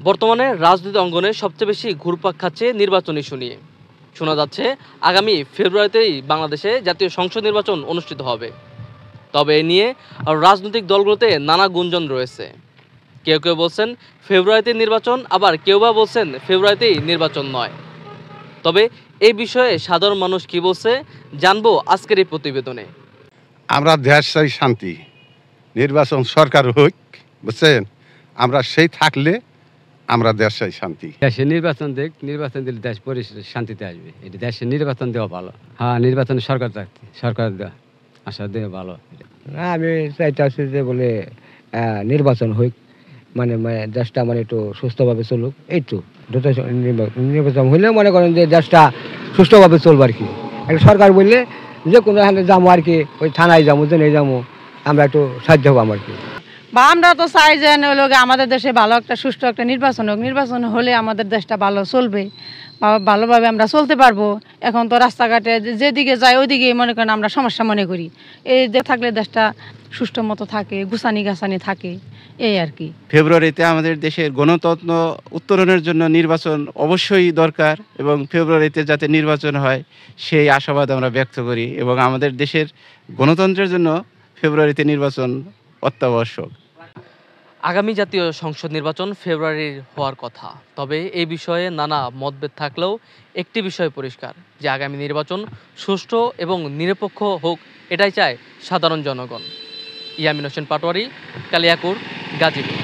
বর্তমানে রাজনীতি অঙ্গনে সবচেয়ে বেশি ঘুরপাক খাচ্ছে নির্বাচন ইস্যু নিয়ে। শোনা যাচ্ছে আগামী ফেব্রুয়ারিতেই বাংলাদেশে জাতীয় সংসদ নির্বাচন অনুষ্ঠিত হবে। তবে এ নিয়ে রাজনৈতিক দলগুলোতে নানা গুঞ্জন রয়েছে। কেউ কেউ বলছেন ফেব্রুয়ারিতে নির্বাচন, আবার কেউ বা বলছেন ফেব্রুয়ারিতেই নির্বাচন নয়। তবে এই বিষয়ে সাধারণ মানুষ কি বলছে জানবো আজকের এই প্রতিবেদনে। আমরা দেশ চাই শান্তি, নির্বাচন সরকার হোক, বুঝছেন? আমরা সেই থাকলে আমরা দেশ চাই শান্তি। দেশে নির্বাচন দেখ, নির্বাচন দিলে দেশ শান্তিতে আসবে। এটা দেশে নির্বাচন দেওয়া ভালো। হ্যাঁ, নির্বাচন সরকার দেওয়া আশা দেওয়া ভালো। আমি চাইতেছি যে বলে নির্বাচন হোক, মানে দেশটা মানে একটু সুস্থভাবে চলুক। এই তো দ্রুত নির্বাচন হইলে মনে করেন যে দেশটা সুস্থভাবে চলবে আর কি। একটা সরকার বললে যে কোনো এখানে যাবো আর কি, ওই থানায় যাবো, জেনে যাবো, আমরা একটু সাহায্য হবো আর কি। বা আমরা তো চাই যে আমাদের দেশে ভালো একটা সুষ্ঠু একটা নির্বাচন হোক। নির্বাচন হলে আমাদের দেশটা ভালো চলবে বা ভালোভাবে আমরা চলতে পারবো। এখন তো রাস্তাঘাটে যেদিকে যায় ওইদিকে মনে করেন আমরা সমস্যা মনে করি। এই যে থাকলে দেশটা সুষ্ঠু মতো থাকে, গুছানি গাছানি থাকে, এই আর কি। ফেব্রুয়ারিতে আমাদের দেশের গণতন্ত্র উত্তরণের জন্য নির্বাচন অবশ্যই দরকার, এবং ফেব্রুয়ারিতে যাতে নির্বাচন হয় সেই আশাবাদ আমরা ব্যক্ত করি, এবং আমাদের দেশের গণতন্ত্রের জন্য ফেব্রুয়ারিতে নির্বাচন অত্যাবশ্যক। আগামী জাতীয় সংসদ নির্বাচন ফেব্রুয়ারির হওয়ার কথা। তবে এই বিষয়ে নানা মতভেদ থাকলেও একটি বিষয় পরিষ্কার, যে আগামী নির্বাচন সুষ্ঠু এবং নিরপেক্ষ হোক, এটাই চায় সাধারণ জনগণ। ইয়ামিন হোসেন পাটোয়ারি, কালিয়াকৈর, গাজীপুর।